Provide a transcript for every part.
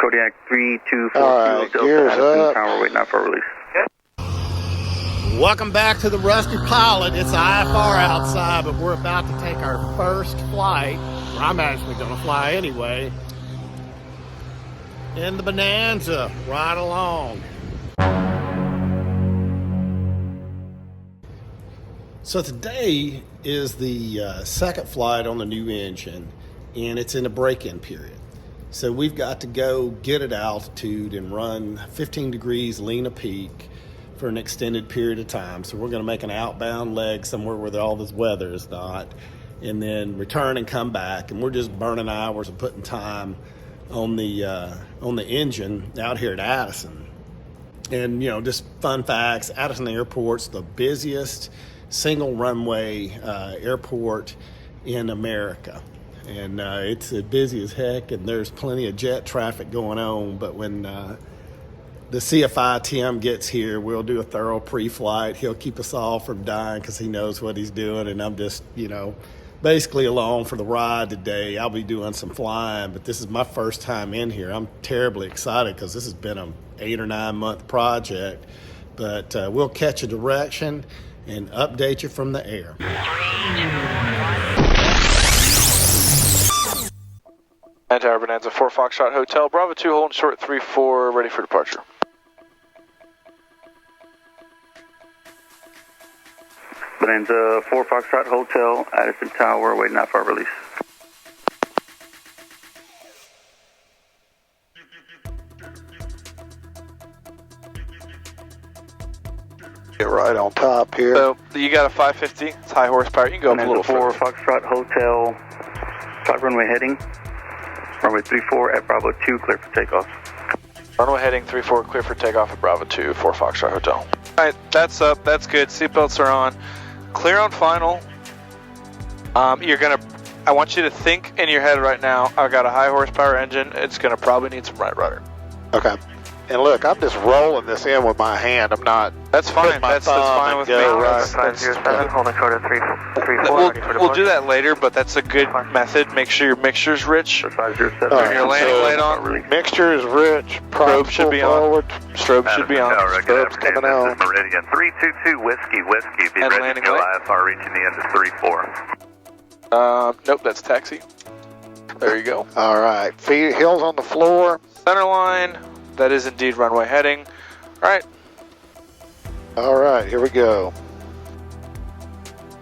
Kodiak 3240 Alright, Delta gears Addison up. Tower, waiting out for release. Welcome back to the Rusty Pilot. It's IFR outside, but we're about to take our first flight, or I'm actually going to fly anyway, in the Bonanza, right along. So today is the second flight on the new engine, and it's in a break-in period. So we've got to go get at altitude and run 15 degrees lean a peak for an extended period of time. So we're going to make an outbound leg somewhere where all this weather is not, and then return and come back. And we're just burning hours and putting time on the engine out here at Addison. And just fun facts: Addison Airport's the busiest single runway airport in America. And it's busy as heck, and there's plenty of jet traffic going on. But when the CFI Tim gets here, we'll do a thorough pre-flight. He'll keep us all from dying because he knows what he's doing. And I'm just, basically along for the ride today. I'll be doing some flying, but this is my first time in here. I'm terribly excited because this has been an 8 or 9 month project. But we'll catch a direction and update you from the air. Tower Bonanza 4 Foxtrot Hotel, Bravo 2 holding short 3-4, ready for departure. Bonanza 4 Foxtrot Hotel, Addison Tower, waiting out for our release. Get right on top here. So you got a 550, it's high horsepower, you can go up a little Bonanza 4 further. Foxtrot Hotel, top runway heading, runway 34 at Bravo 2, clear for takeoff. Runway heading 34, clear for takeoff at Bravo 2, 4 Foxtrot Hotel. Alright, that's up, that's good, seatbelts are on. Clear on final. I want you to think in your head right now, I've got a high horsepower engine, it's gonna probably need some right rudder. Okay. And look, I'm just rolling this in with my hand. I'm not. That's fine. That's fine with me. Right. 507, holding short at 334. We'll do that later, but that's a good method. Make sure your mixture's rich. 507. Turn your landing light on. Mixture is rich. Strobe should be forward. on. Strobe should be on. Strobe's coming on. Meridian 322 Whiskey. Be And ready landing to go light. IFR reaching the end of 34. Nope, that's taxi. There you go. All right. Feet, heels on the floor. Center line. That is indeed runway heading. All right. All right, here we go.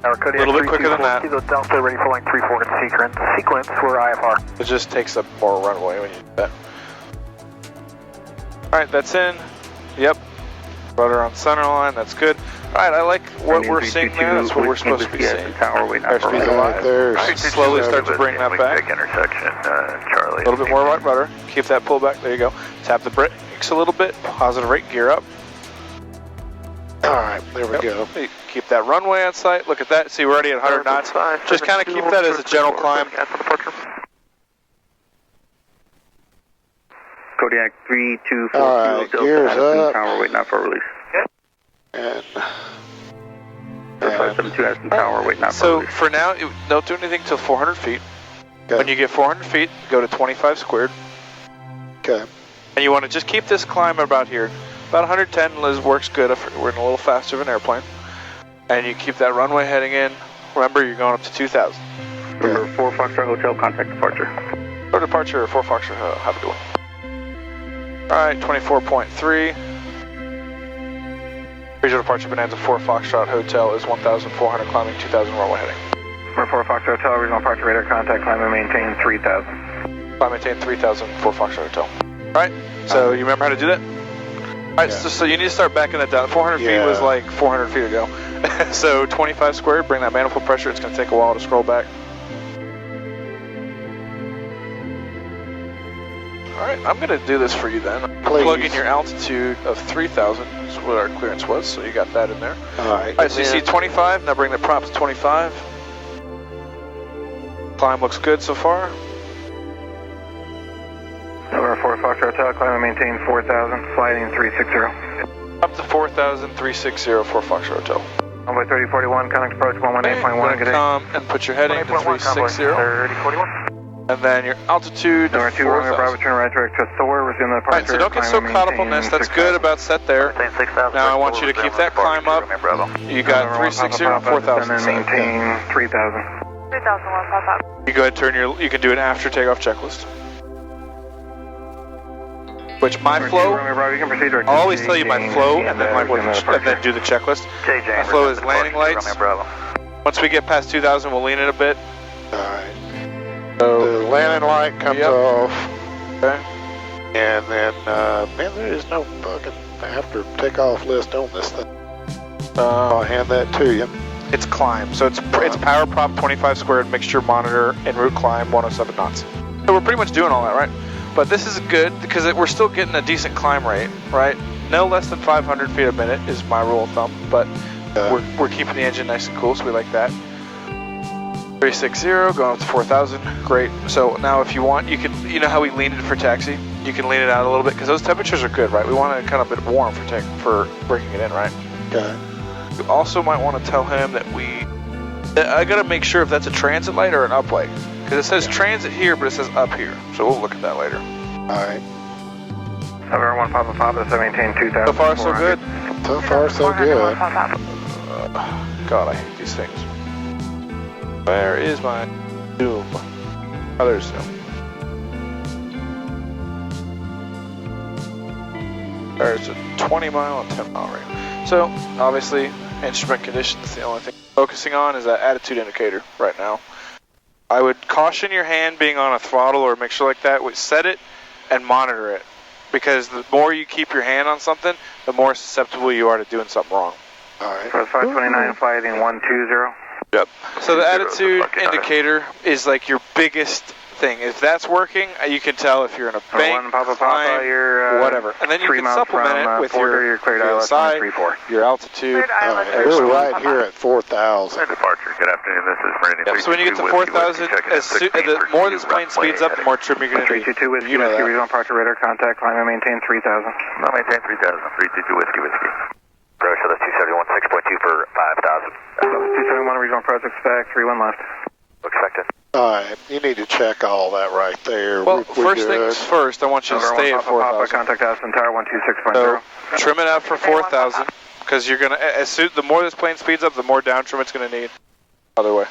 A little bit quicker than that. Delta ready for line 34 in sequence. We're IFR. It just takes up more runway when you do that. All right, that's in. Yep. Rudder on center line. That's good. All right, I like what we're seeing there. That's what we're supposed to be seeing. Airspeed's alive. All right, slowly start to bring that back. Intersection, Charlie. A little bit more right rudder. Keep that pull back. There you go. Tap the brakes a little bit. Positive rate. Gear up. All right, there we go. Keep that runway on sight. Look at that. See, we're already at 100 knots. Just kind of keep that as a gentle climb. Kodiak 3240 All right, Delta gears Addison up. Tower, waiting out for release. And 572 Addison Tower, waiting out for So release. for now, don't do anything till 400 feet. okay. When you get 400 feet, go to 25 squared. Okay. And you want to just keep this climb about here. About 110 works good if we're in a little faster of an airplane. And you keep that runway heading in. Remember, you're going up to 2,000. Number 4 Foxtrot Hotel, contact departure. Or departure, 4 Foxtrot, have a good one. Alright, 24.3. Visual departure Bonanza 4 Foxtrot Hotel is 1,400, climbing 2,000, runway heading. Number 4 Foxtrot Hotel, regional departure radar contact, climb and maintain 3,000. Climb maintain 3,000, 4 Foxtrot Hotel. Alright, so you remember how to do that? Alright, so you need to start backing that down. 400 feet was like 400 feet ago. So 25 squared, bring that manifold pressure. It's going to take a while to scroll back. Alright, I'm going to do this for you then. Please. Plug in your altitude of 3,000 is what our clearance was, so you got that in there. Alright, So you see 25, now bring the prop to 25. Climb looks good so far. Number 4 Foxtrot Hotel, climb and maintain 4,000, sliding 360. Up to 4,000, 360, 4 Foxtrot Hotel. Runway 3041, contact approach 118.1, good day. Come and put your heading to 360. 3041. And then your altitude. Number 2, Romeo Bravo, turn right direct to Thor, resume the departure. Alright, so don't get so caught up on this. That's good about set there. Now I want you to keep that climb up. You got 360, 4,000. And maintain 3,000. 3,000. You go ahead and turn your. You can do an after takeoff checklist. Which my flow. I'll always tell you my flow, and then and then do the checklist. My flow is landing lights. Once we get past 2,000, we'll lean it a bit. Alright. So the landing light comes off. Okay. And then, man, there is no fucking after takeoff list on this thing. I'll hand that to you. It's climb. So it's power prop 25 squared, mixture monitor, en route climb 107 knots. So we're pretty much doing all that, right? But this is good because we're still getting a decent climb rate, right? No less than 500 feet a minute is my rule of thumb, but we're keeping the engine nice and cool, so we like that. 360, going up to 4,000, great. So now if you want, you can, you know how we leaned it for taxi? You can lean it out a little bit because those temperatures are good, right? We want it kind of a bit warm for bringing it in, right? Okay. You also might want to tell him that I gotta make sure if that's a transit light or an up light. Because it says transit here, but it says up here. So we'll look at that later. Alright. Hover 1 Papa Papa, so maintain 2,000. So far, so good? So far, so good. God, I hate these things. Where is my doom? Oh, there's doom. There's a 20 mile and 10 mile range. So, obviously, instrument conditions, the only thing focusing on is that attitude indicator right now. I would caution your hand being on a throttle or a mixture like that. Set it and monitor it. Because the more you keep your hand on something, the more susceptible you are to doing something wrong. Alright. So 529, flight in 120. Yep. So the attitude indicator is like your biggest thing. If that's working, you can tell if you're in a bank, climb, whatever. And then you can supplement it with your PSI, your altitude. We're right here at 4,000. Departure. Good afternoon. This is Brandon. Yep. So when you get to 4,000, the more this plane speeds up, the more trim you're going to need. 322 Whiskey, you know Whiskey, that. regional departure radar contact, climb and maintain 3,000. No, maintain 3,000. 322 Whiskey, Whiskey. Roger, that's 271, 6.2 for 5,000. 271, regional approach, expect, 31 left. Expected. Alright, you need to check all that right there. Well, first things first, I want you to stay at 4,000. Contact us, entire 126.0. So, trim it out for 4,000, because you're going to, the more this plane speeds up, the more down trim it's going to need. Other way.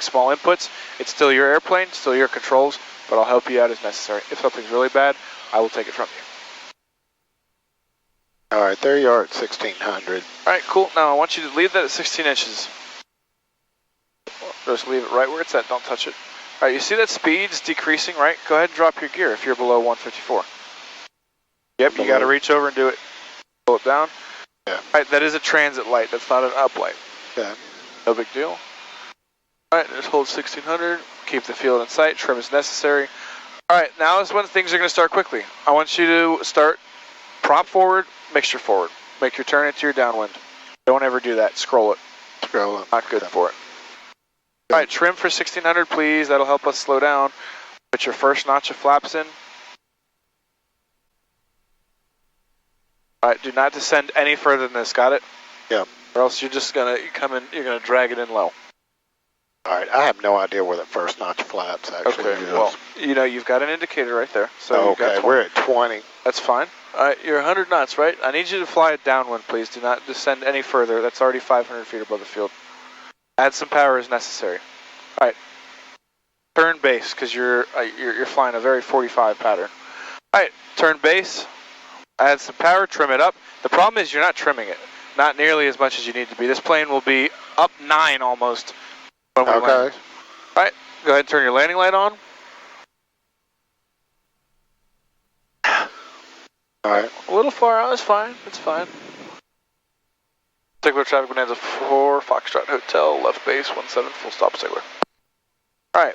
Small inputs. It's still your airplane, still your controls, but I'll help you out as necessary. If something's really bad, I will take it from you. Alright, there you are at 1,600. Alright, cool. Now I want you to leave that at 16 inches. Just leave it right where it's at, don't touch it. Alright, you see that speed's decreasing, right? Go ahead and drop your gear if you're below 154. Yep, you gotta reach over and do it. Pull it down. Yeah. Alright, that is a transit light, that's not an up light. Yeah. No big deal. Alright, just hold 1,600, keep the field in sight, trim as necessary. Alright, now is when things are going to start quickly. I want you to start prop forward, mixture forward. Make your turn into your downwind. Don't ever do that, scroll it. Scroll it. Not good for it. Alright, trim for 1,600 please, that'll help us slow down. Put your first notch of flaps in. Alright, do not descend any further than this, got it? Yep. Or else you're just going to come in, you're going to drag it in low. Alright, I have no idea where that first notch flaps actually is. Well, you know, you've got an indicator right there. So okay, we're at 20. That's fine. Alright, you're 100 knots, right? I need you to fly it downwind, please. Do not descend any further. That's already 500 feet above the field. Add some power as necessary. Alright. Turn base, because you're flying a very 45 pattern. Alright, turn base. Add some power, trim it up. The problem is you're not trimming it. Not nearly as much as you need to be. This plane will be up 9 almost. Okay. Alright, go ahead and turn your landing light on. All right. A little far out is fine. It's fine. Sigler traffic Bonanza 4, Foxtrot Hotel, left base 17, full stop Sigler. Alright.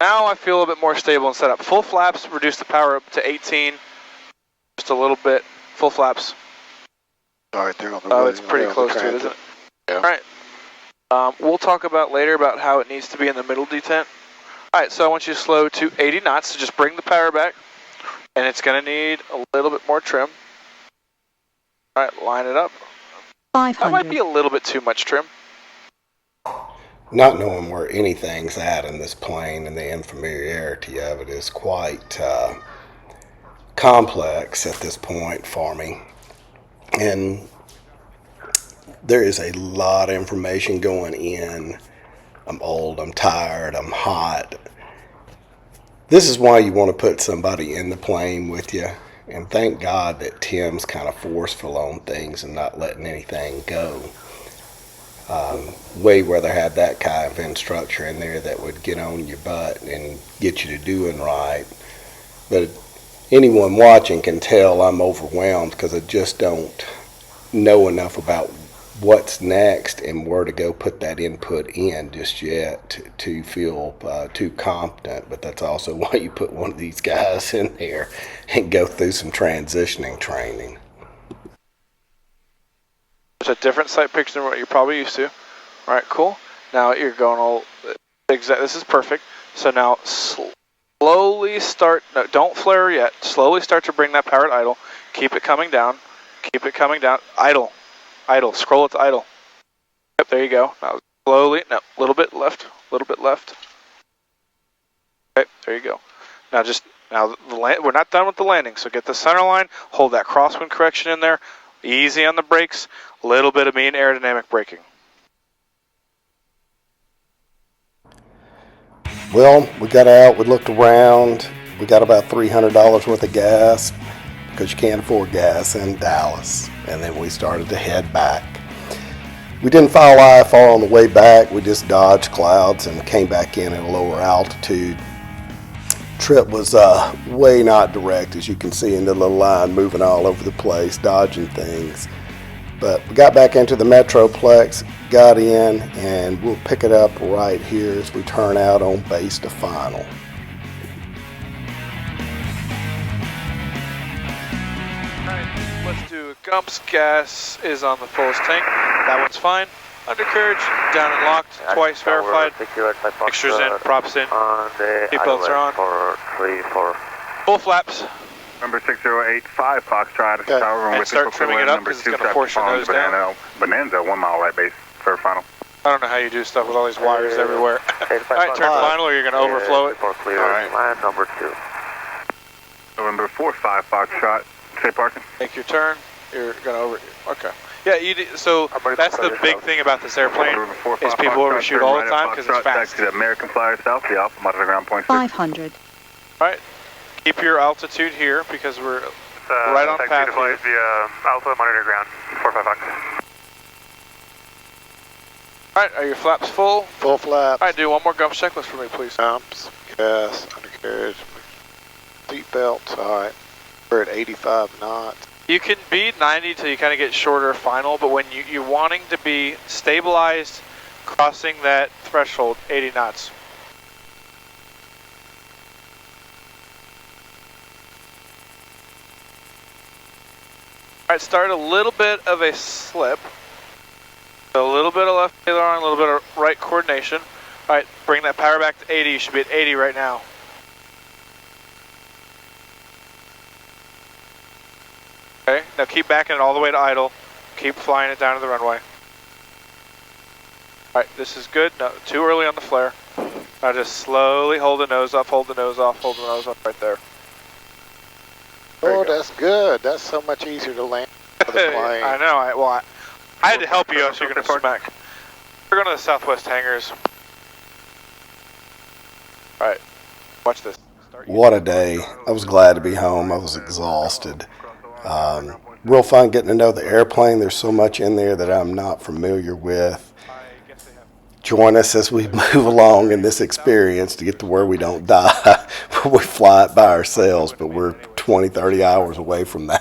Now I feel a little bit more stable and set up. Full flaps, reduce the power up to 18. Just a little bit. Full flaps. Alright, they're on the Oh, it's pretty close to it, isn't it? Yeah. Alright. We'll talk about later about how it needs to be in the middle detent. Alright, so I want you to slow to 80 knots to just bring the power back. And it's going to need a little bit more trim. Alright, line it up. 500. That might be a little bit too much trim. Not knowing where anything's at in this plane and the unfamiliarity of it is quite complex at this point for me. And there is a lot of information going in. I'm old, I'm tired, I'm hot. This is why you want to put somebody in the plane with you. And thank God that Tim's kind of forceful on things and not letting anything go. Way rather have that kind of instructor in there that would get on your butt and get you to doing right. But anyone watching can tell I'm overwhelmed because I just don't know enough about what's next and where to go put that input in just yet to feel too competent. But that's also why you put one of these guys in there and go through some transitioning training. It's a different sight picture than what you're probably used to. All right, cool. Now you're going all exact. This is perfect. So now slowly start. No, don't flare yet. Slowly start to bring that power to idle. Keep it coming down. Keep it coming down. Idle. Idle. Scroll it to idle. Yep, there you go. Now slowly. No, a little bit left. A little bit left. Okay, there you go. Now we're not done with the landing. So get the center line. Hold that crosswind correction in there. Easy on the brakes. A little bit of mean aerodynamic braking. Well, we got out. We looked around. We got about $300 worth of gas because you can't afford gas in Dallas. And then we started to head back. We didn't file IFR on the way back. We just dodged clouds and came back in at a lower altitude. Trip was way not direct, as you can see in the little line moving all over the place, dodging things. But we got back into the Metroplex, got in, and we'll pick it up right here as we turn out on base to final. Alright, let's do Gumps. Gas is on the fullest tank. That one's fine. Undercarriage, down and locked, twice verified. Mixtures in, props in. Seatbelts are on. Full flaps. Number 6085 Foxtrot, tower room with start trimming it up because it's going to force your nose down. Bonanza, 1 mile right base for final. I don't know how you do stuff with all these wires everywhere. Alright, turn final or you're going to overflow it. Alright. Number 2. November 45 Foxtrot, say parking. Make your turn. You're going to over... Okay. Yeah, so that's the big thing about this airplane is people overshoot all the time because it's fast. The American Flyer South, the Alpha monitor ground point 500. Alright, keep your altitude here because we're right on path here. The Alpha monitor ground, 455. Alright, are your flaps full? Full flaps. Alright, do one more Gump checklist for me, please. Gumps, gas, undercarriage, seat belts. Alright, we're at 85 knots. You can be 90 till you kind of get shorter final, but when you're wanting to be stabilized, crossing that threshold, 80 knots. Alright, start a little bit of a slip. So a little bit of left aileron, a little bit of right coordination. Alright, bring that power back to 80. You should be at 80 right now. Okay, now keep backing it all the way to idle. Keep flying it down to the runway. Alright, this is good. No, too early on the flare. Now just slowly hold the nose up, hold the nose off, hold the nose up right there. Oh, that's good. That's so much easier to land for the plane. I know. I had to help you else you're going to smack. We're going to the southwest hangars. Alright, watch this. What a day. I was glad to be home. I was exhausted. Real fun getting to know the airplane. There's so much in there that I'm not familiar with. Join us as we move along in this experience to get to where we don't die. We fly it by ourselves, but we're 20, 30 hours away from that.